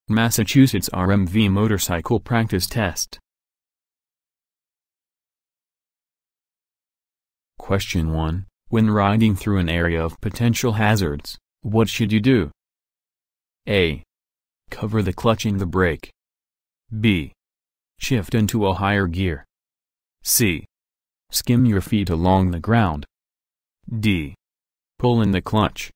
Massachusetts RMV Motorcycle Practice Test. Question 1. When riding through an area of potential hazards, what should you do? A. Cover the clutch and the brake. B. Shift into a higher gear. C. Skim your feet along the ground. D. Pull in the clutch.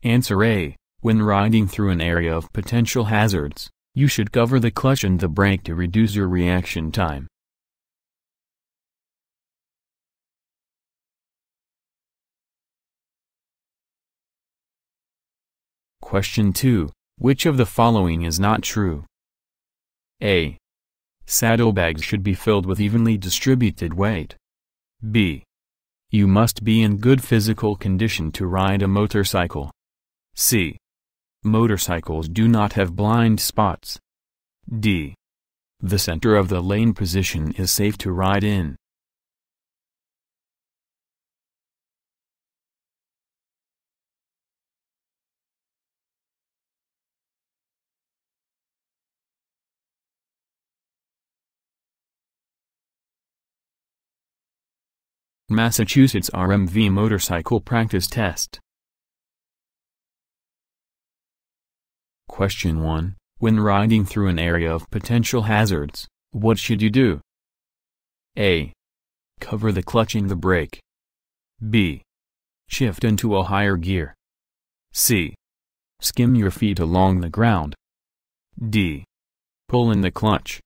Answer A. When riding through an area of potential hazards, you should cover the clutch and the brake to reduce your reaction time. Question 2. Which of the following is not true? A. Saddlebags should be filled with evenly distributed weight. B. You must be in good physical condition to ride a motorcycle. C. Motorcycles do not have blind spots. D. The center of the lane position is safe to ride in. Massachusetts RMV Motorcycle Practice Test. Question 1. When riding through an area of potential hazards, what should you do? A. Cover the clutch and the brake. B. Shift into a higher gear. C. Skim your feet along the ground. D. Pull in the clutch.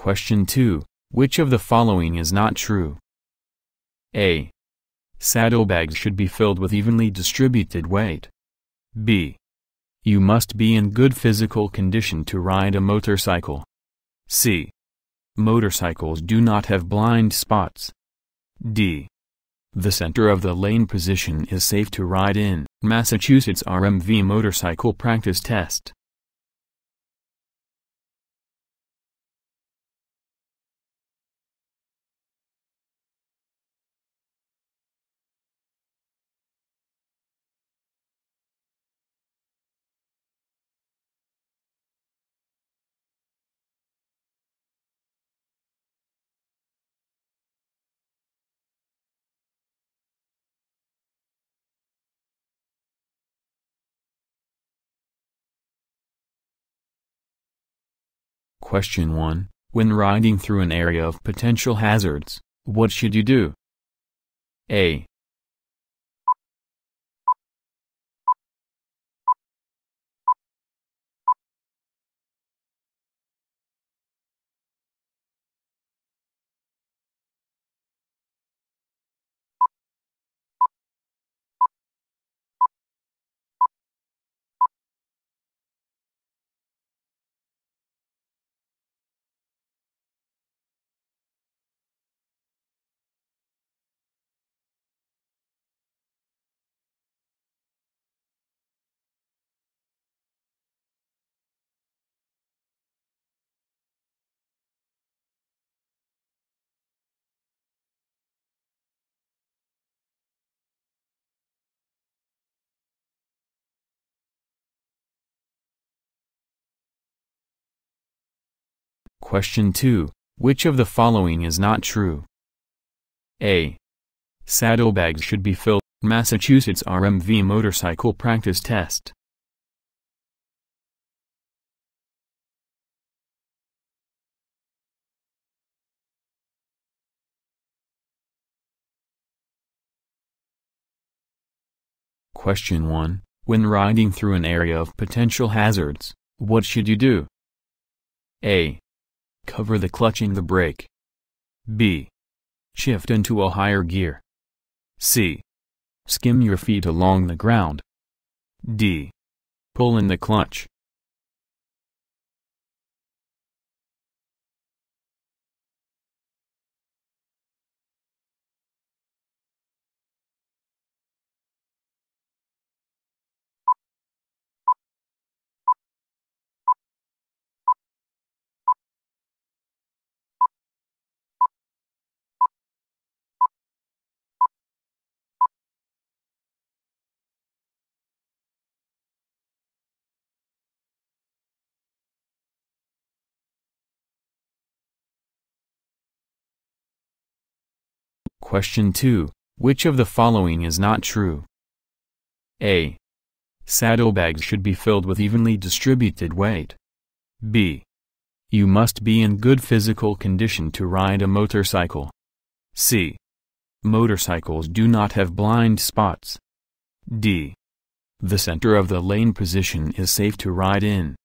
Question 2. Which of the following is not true? A. Saddlebags should be filled with evenly distributed weight. B. You must be in good physical condition to ride a motorcycle. C. Motorcycles do not have blind spots. D. The center of the lane position is safe to ride in. Massachusetts RMV Motorcycle Practice Test. Question 1. When riding through an area of potential hazards, what should you do? A. Question 2. Which of the following is not true? A. Saddlebags should be filled. Massachusetts RMV Motorcycle Practice Test. Question 1. When riding through an area of potential hazards, what should you do? A. Cover the clutching the brake. B. Shift into a higher gear. C. Skim your feet along the ground. D. Pull in the clutch. Question 2. Which of the following is not true? A. Saddlebags should be filled with evenly distributed weight. B. You must be in good physical condition to ride a motorcycle. C. Motorcycles do not have blind spots. D. The center of the lane position is safe to ride in.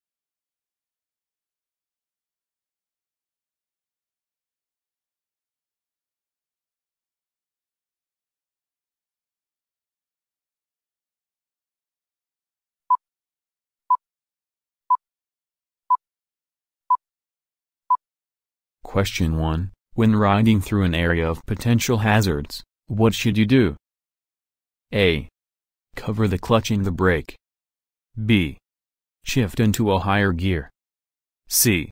Question 1. When riding through an area of potential hazards, what should you do? A. Cover the clutching the brake. B. Shift into a higher gear. C.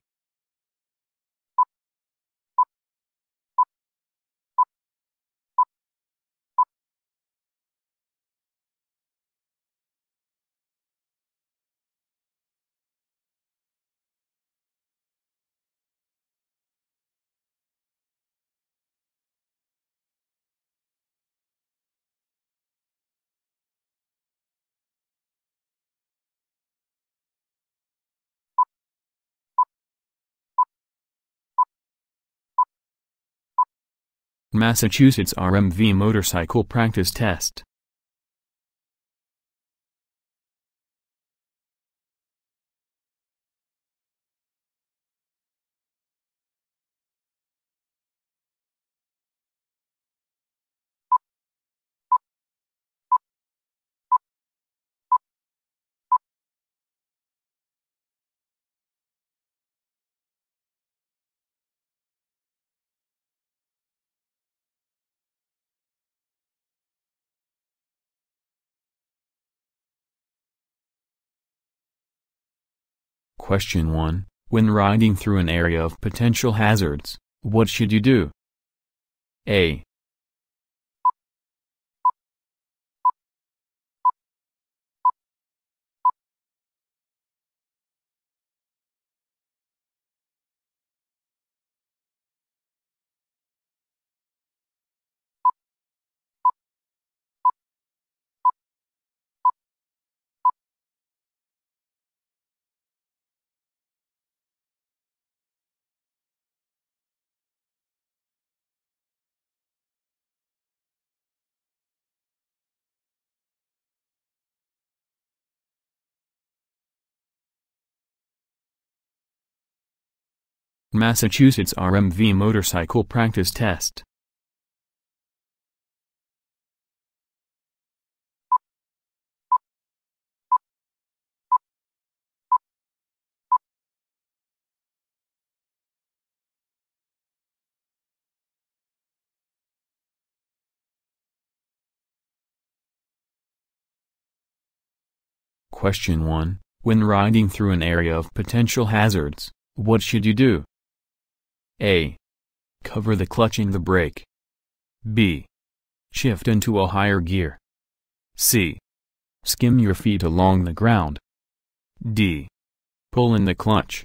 Massachusetts RMV motorcycle practice test. Question 1. When riding through an area of potential hazards, what should you do? A. Massachusetts RMV motorcycle practice test. Question 1. When riding through an area of potential hazards, what should you do? A. Cover the clutching the brake. B. Shift into a higher gear. C. Skim your feet along the ground. D. Pull in the clutch.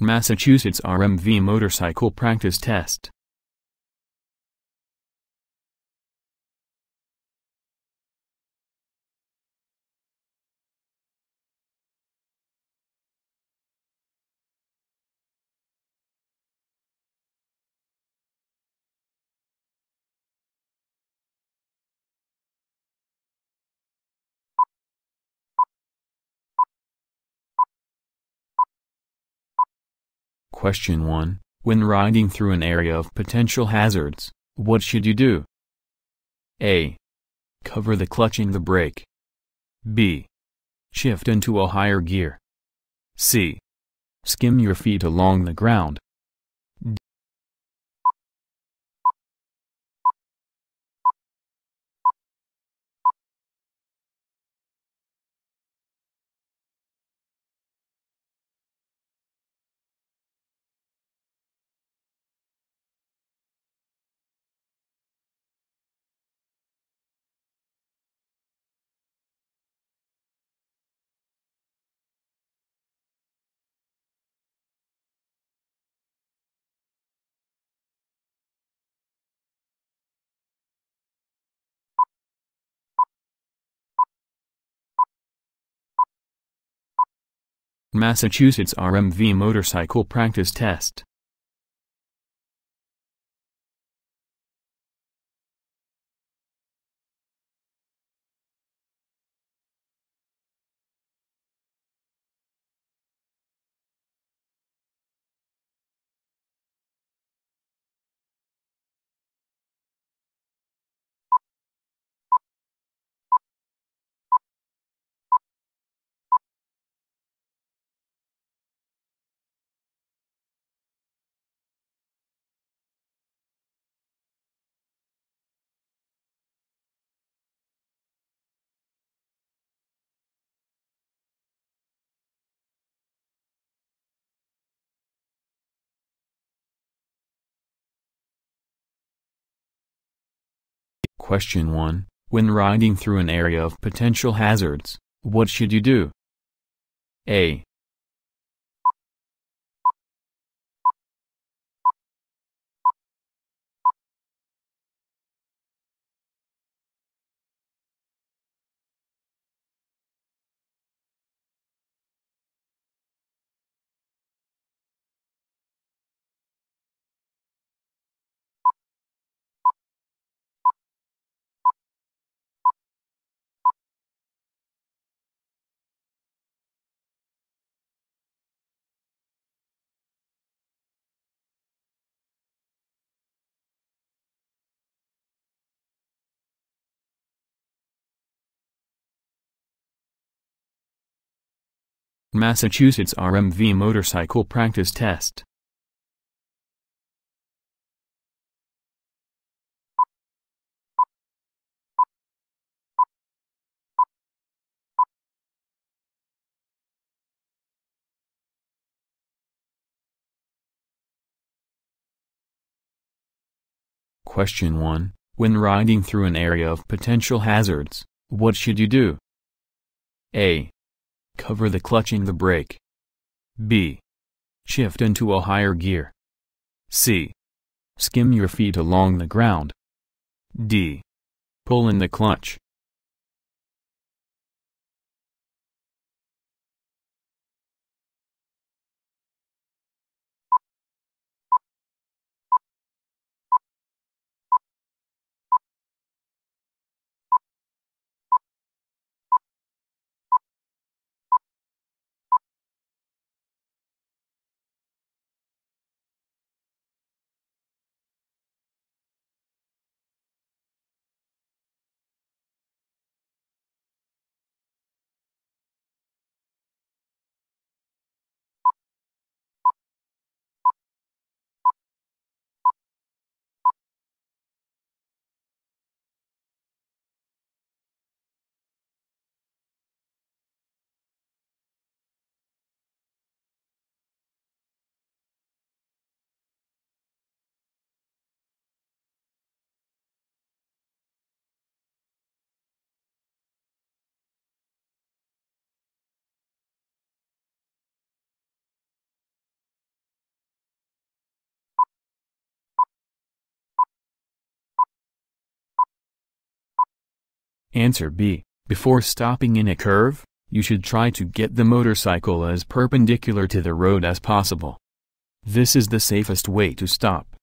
Massachusetts RMV motorcycle practice test. Question 1. When riding through an area of potential hazards, what should you do? A. Cover the clutch and the brake. B. Shift into a higher gear. C. Skim your feet along the ground. D. Massachusetts RMV motorcycle practice test. Question 1. When riding through an area of potential hazards, what should you do? A. Massachusetts RMV motorcycle practice test. Question 1. When riding through an area of potential hazards, what should you do? A. Cover the clutch and the brake. B. Shift into a higher gear. C. Skim your feet along the ground. D. Pull in the clutch. Answer B. Before stopping in a curve, you should try to get the motorcycle as perpendicular to the road as possible. This is the safest way to stop.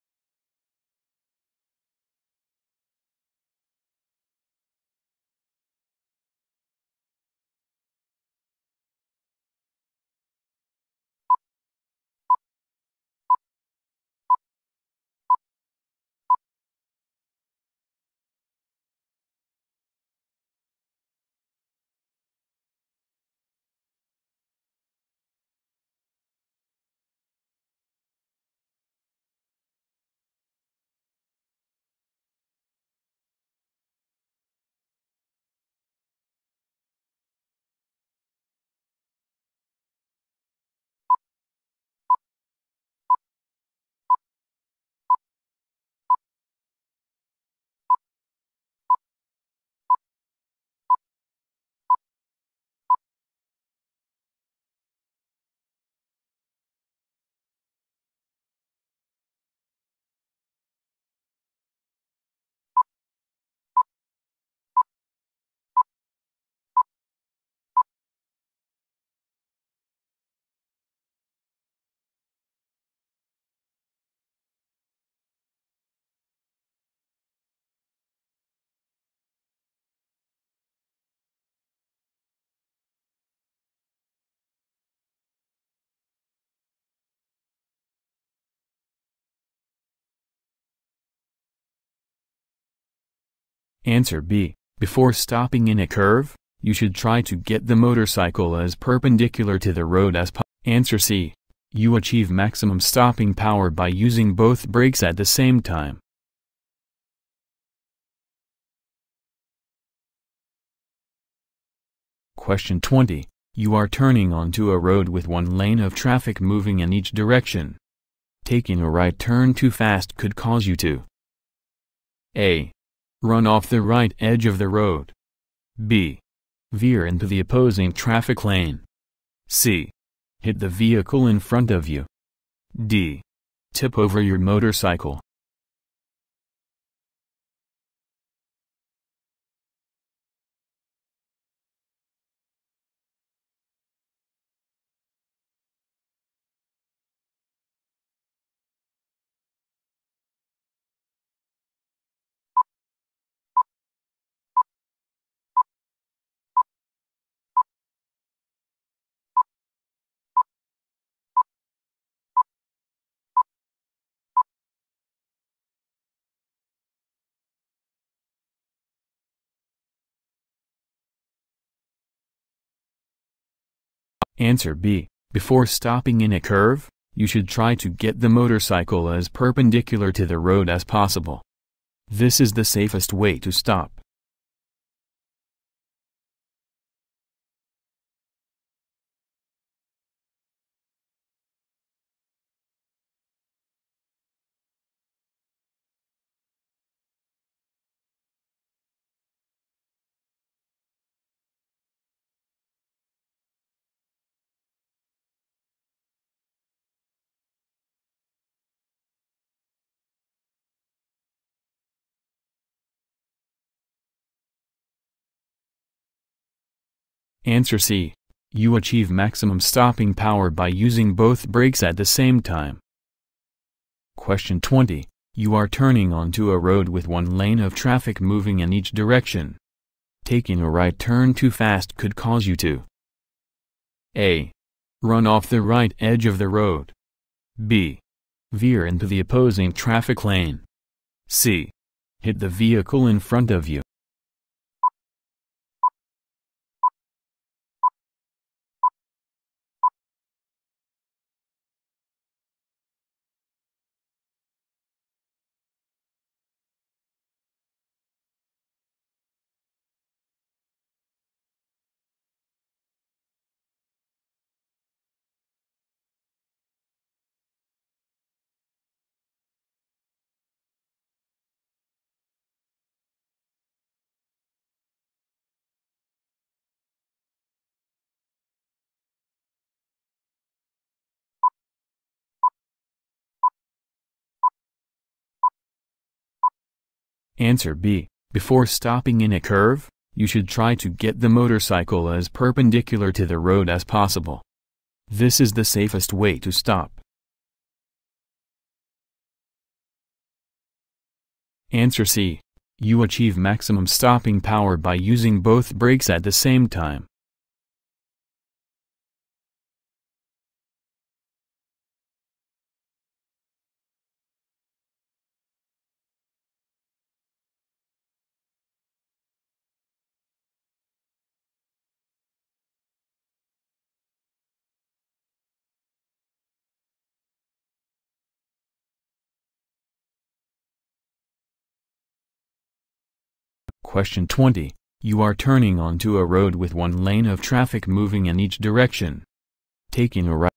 Answer B. Before stopping in a curve, you should try to get the motorcycle as perpendicular to the road as possible. Answer C. You achieve maximum stopping power by using both brakes at the same time. Question 20. You are turning onto a road with one lane of traffic moving in each direction. Taking a right turn too fast could cause you to A. Run off the right edge of the road. B. Veer into the opposing traffic lane. C. Hit the vehicle in front of you. D. Tip over your motorcycle. Answer B. Before stopping in a curve, you should try to get the motorcycle as perpendicular to the road as possible. This is the safest way to stop. Answer C. You achieve maximum stopping power by using both brakes at the same time. Question 20. You are turning onto a road with one lane of traffic moving in each direction. Taking a right turn too fast could cause you to A. Run off the right edge of the road. B. Veer into the opposing traffic lane. C. Hit the vehicle in front of you. Answer B. Before stopping in a curve, you should try to get the motorcycle as perpendicular to the road as possible. This is the safest way to stop. Answer C. You achieve maximum stopping power by using both brakes at the same time. Question 20. You are turning onto a road with one lane of traffic moving in each direction. Taking a right.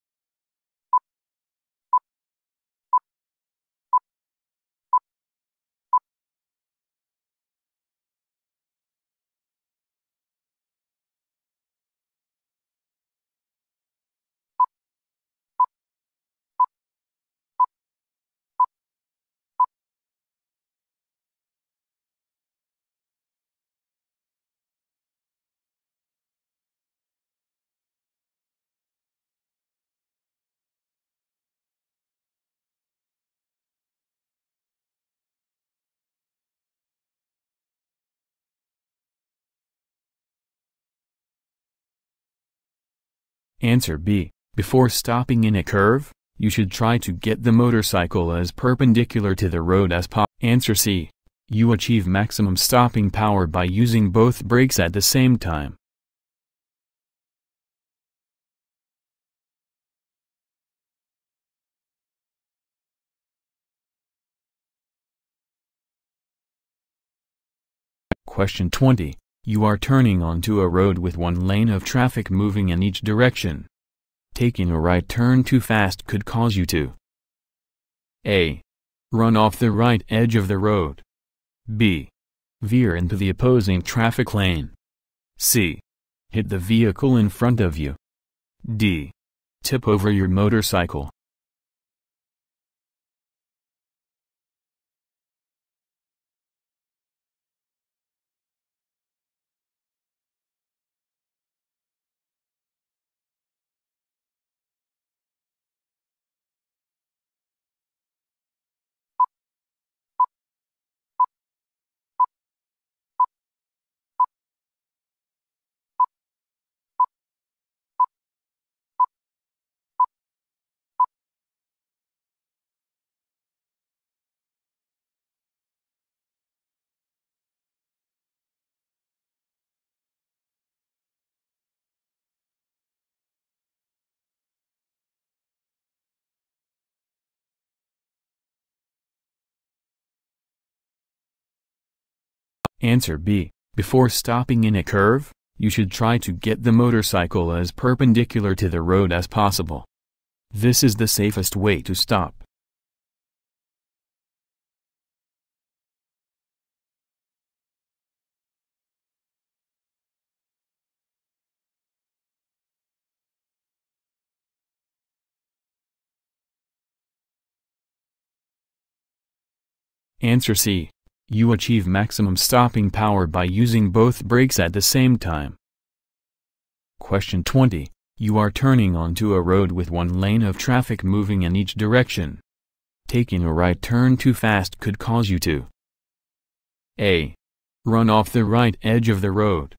Answer B. Before stopping in a curve, you should try to get the motorcycle as perpendicular to the road as possible. Answer C. You achieve maximum stopping power by using both brakes at the same time. Question 20. You are turning onto a road with one lane of traffic moving in each direction. Taking a right turn too fast could cause you to A. Run off the right edge of the road. B. Veer into the opposing traffic lane. C. Hit the vehicle in front of you. D. Tip over your motorcycle. Answer B. Before stopping in a curve, you should try to get the motorcycle as perpendicular to the road as possible. This is the safest way to stop. Answer C. You achieve maximum stopping power by using both brakes at the same time. Question 20. You are turning onto a road with one lane of traffic moving in each direction. Taking a right turn too fast could cause you to A. Run off the right edge of the road.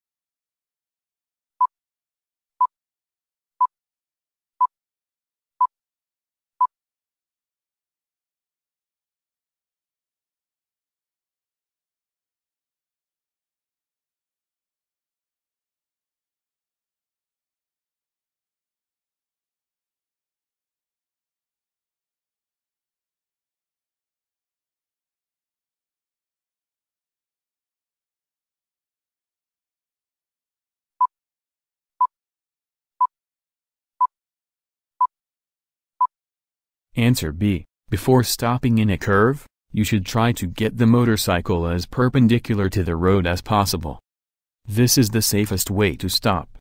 Answer B. Before stopping in a curve, you should try to get the motorcycle as perpendicular to the road as possible. This is the safest way to stop.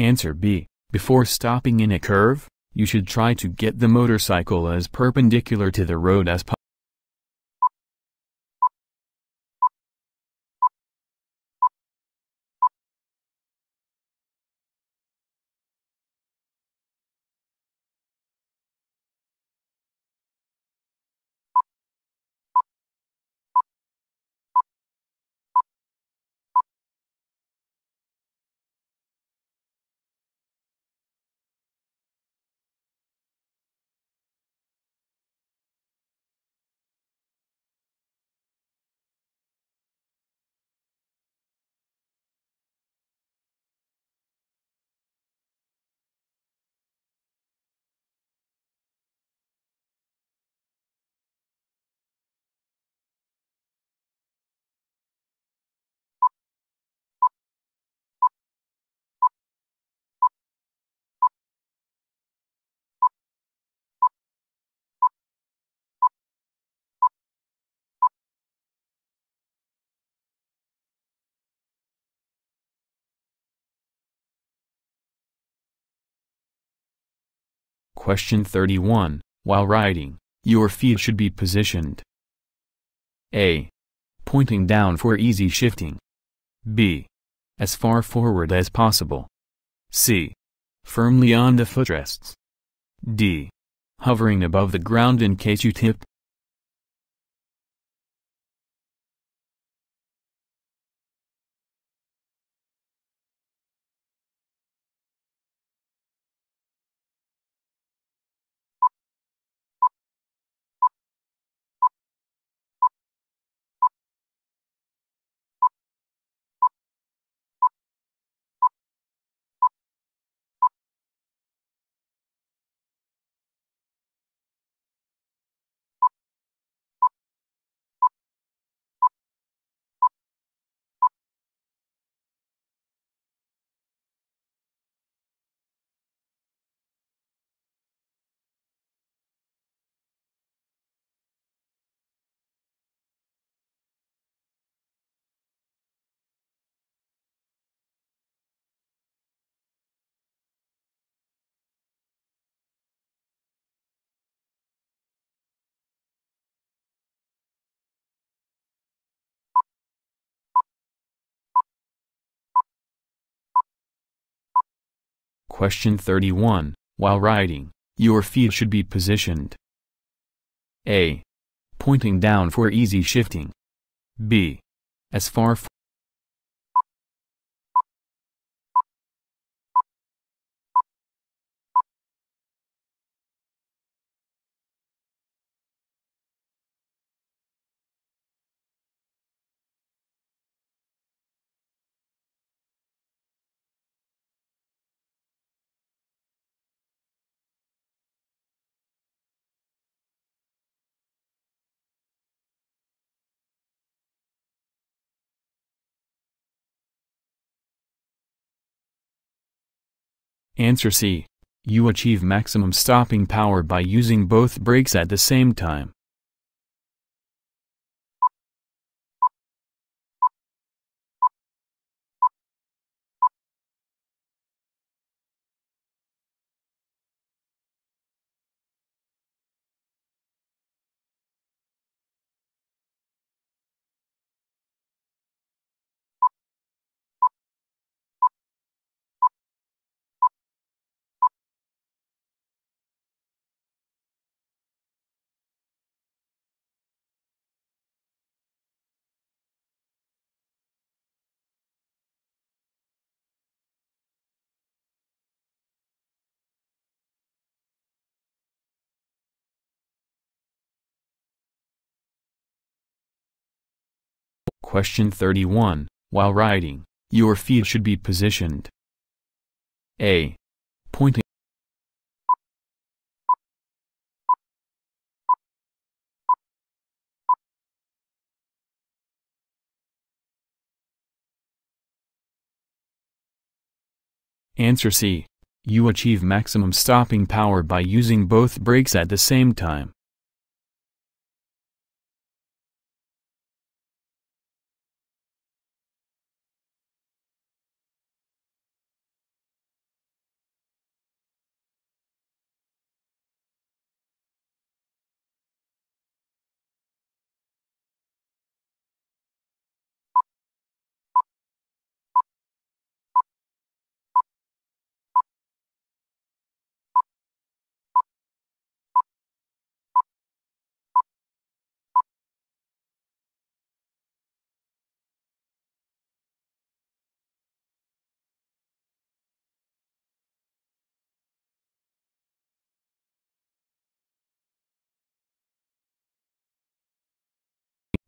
Answer B. Before stopping in a curve, you should try to get the motorcycle as perpendicular to the road as possible. Question 31. While riding, your feet should be positioned: A. Pointing down for easy shifting. B. As far forward as possible. C. Firmly on the footrests. D. Hovering above the ground in case you tip. Question 31. While riding, your feet should be positioned: A. Pointing down for easy shifting. B. As far Answer C. You achieve maximum stopping power by using both brakes at the same time. Question 31. While riding, your feet should be positioned: A. Pointing. Answer C. You achieve maximum stopping power by using both brakes at the same time.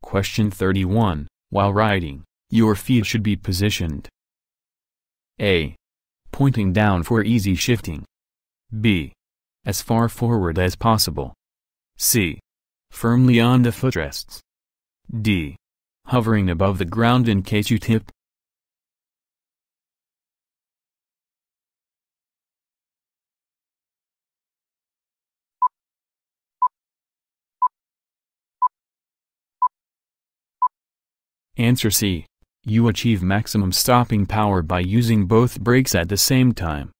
Question 31. While riding, your feet should be positioned: A. Pointing down for easy shifting. B. As far forward as possible. C. Firmly on the footrests. D. Hovering above the ground in case you tip. Answer C. You achieve maximum stopping power by using both brakes at the same time.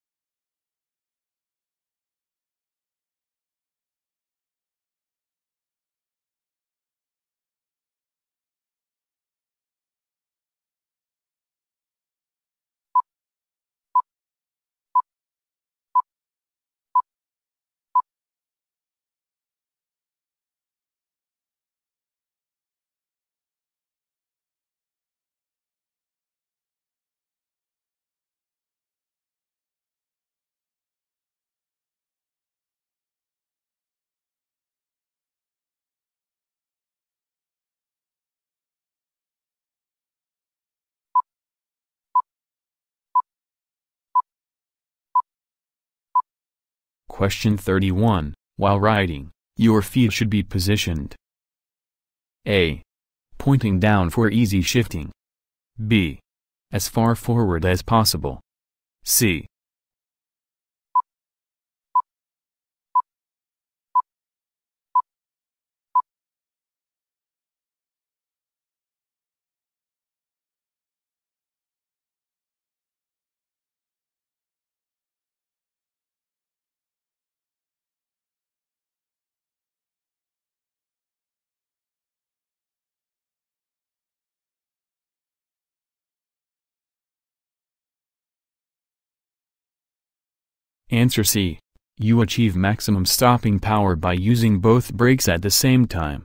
Question 31. While riding, your feet should be positioned: A. Pointing down for easy shifting. B. As far forward as possible. C. Answer C. You achieve maximum stopping power by using both brakes at the same time.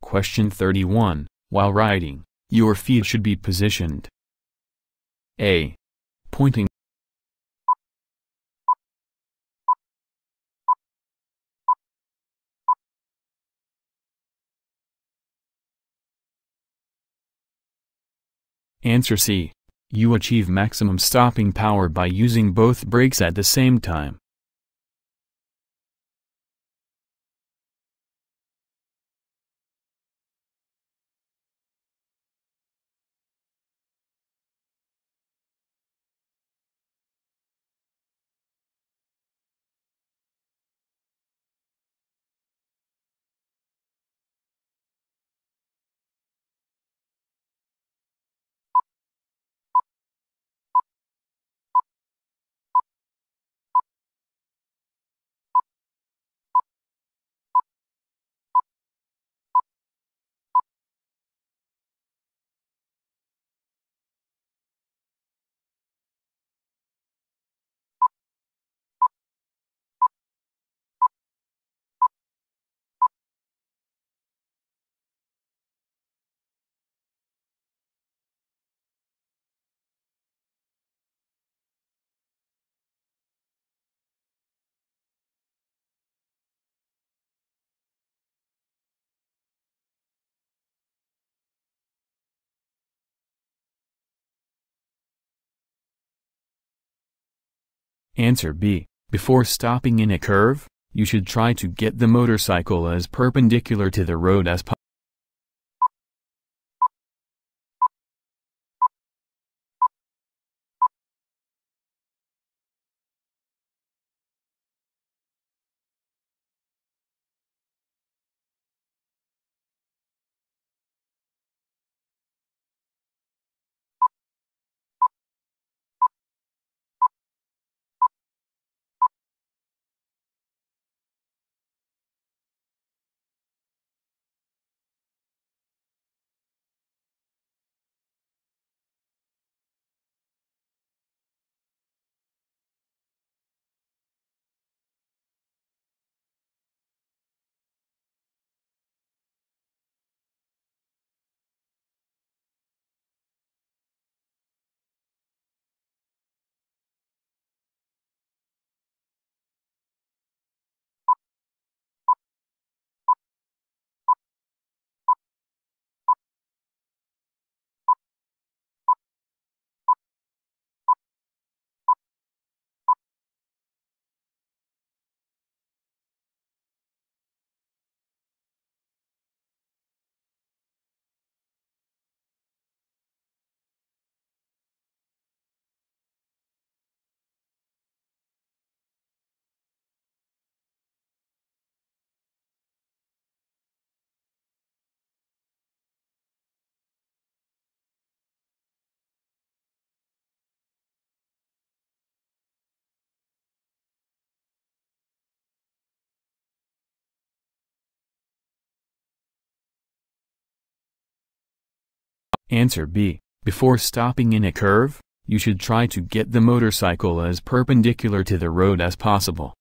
Question 31. While riding, your feet should be positioned: A. Pointing. Answer C. You achieve maximum stopping power by using both brakes at the same time. Answer B. Before stopping in a curve, you should try to get the motorcycle as perpendicular to the road as possible. Answer B. Before stopping in a curve, you should try to get the motorcycle as perpendicular to the road as possible.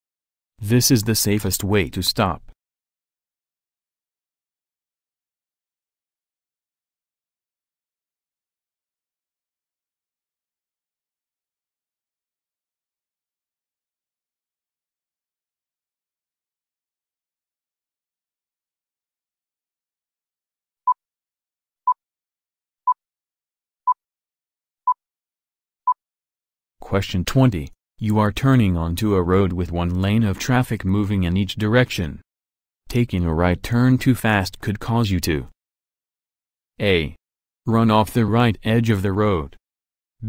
This is the safest way to stop. Question 20. You are turning onto a road with one lane of traffic moving in each direction. Taking a right turn too fast could cause you to A. Run off the right edge of the road.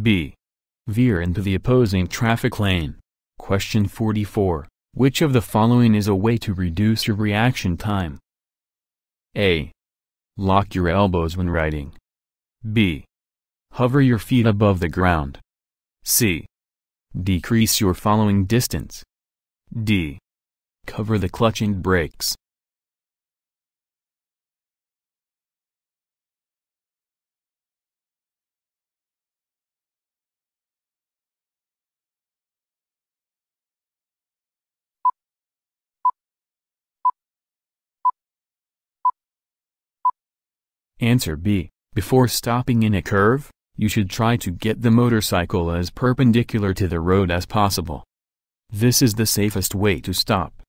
B. Veer into the opposing traffic lane. Question 44. Which of the following is a way to reduce your reaction time? A. Lock your elbows when riding. B. Hover your feet above the ground. C. Decrease your following distance. D. Cover the clutch and brakes. Answer B. Before stopping in a curve, you should try to get the motorcycle as perpendicular to the road as possible. This is the safest way to stop.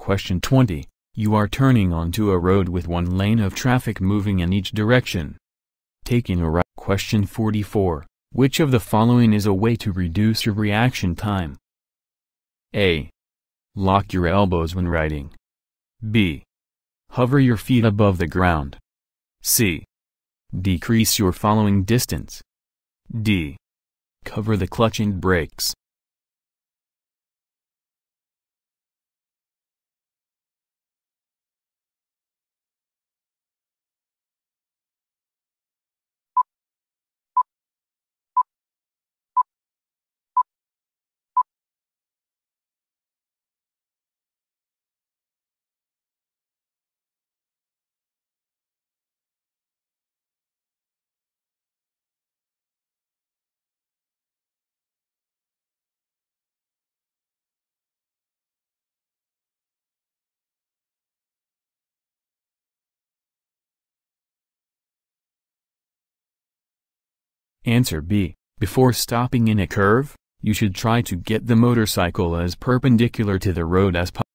Question 20. You are turning onto a road with one lane of traffic moving in each direction. Taking a right. Question 44. Which of the following is a way to reduce your reaction time? A. Lock your elbows when riding. B. Hover your feet above the ground. C. Decrease your following distance. D. Cover the clutch and brakes. Answer B. Before stopping in a curve, you should try to get the motorcycle as perpendicular to the road as possible.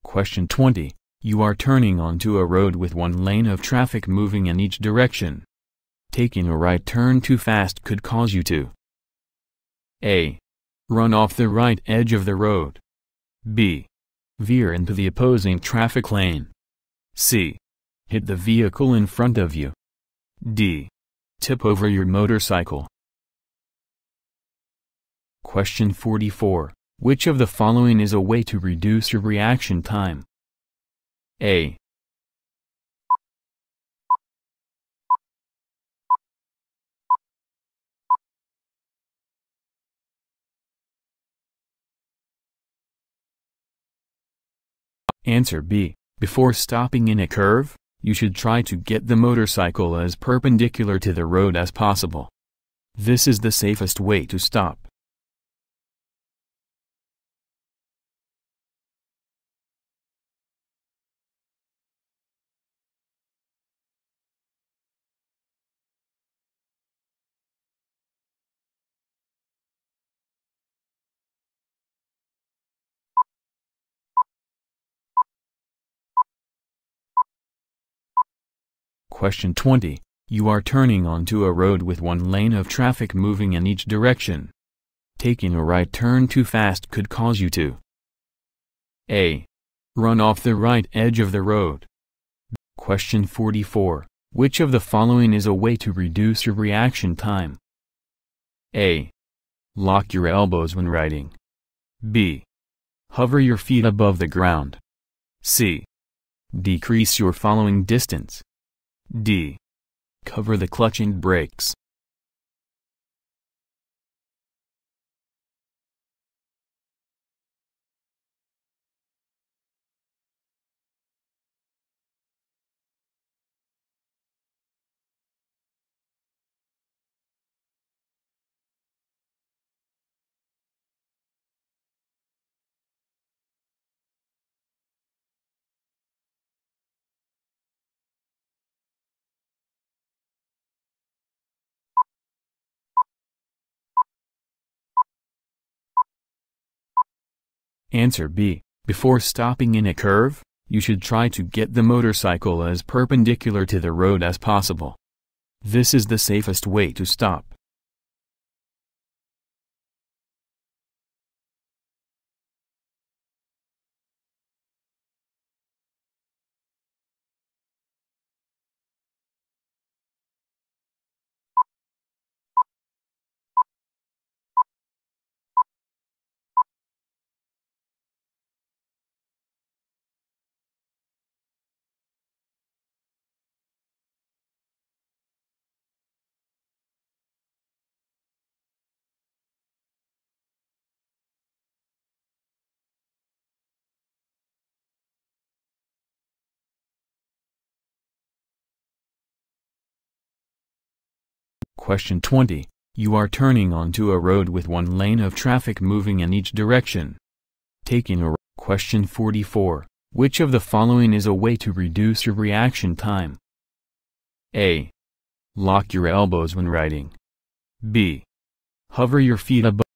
Question 20. You are turning onto a road with one lane of traffic moving in each direction. Taking a right turn too fast could cause you to A. Run off the right edge of the road. B. Veer into the opposing traffic lane. C. Hit the vehicle in front of you. D. Tip over your motorcycle. Question 44. Which of the following is a way to reduce your reaction time? A. Answer B. Before stopping in a curve, you should try to get the motorcycle as perpendicular to the road as possible. This is the safest way to stop. Question 20. You are turning onto a road with one lane of traffic moving in each direction. Taking a right turn too fast could cause you to A. Run off the right edge of the road. Question 44. Which of the following is a way to reduce your reaction time? A. Lock your elbows when riding. B. Hover your feet above the ground. C. Decrease your following distance. D. Cover the clutch and brakes. Answer B. Before stopping in a curve, you should try to get the motorcycle as perpendicular to the road as possible. This is the safest way to stop. Question 20. You are turning onto a road with one lane of traffic moving in each direction. Taking a Question 44. Which of the following is a way to reduce your reaction time? A. Lock your elbows when riding. B. Hover your feet above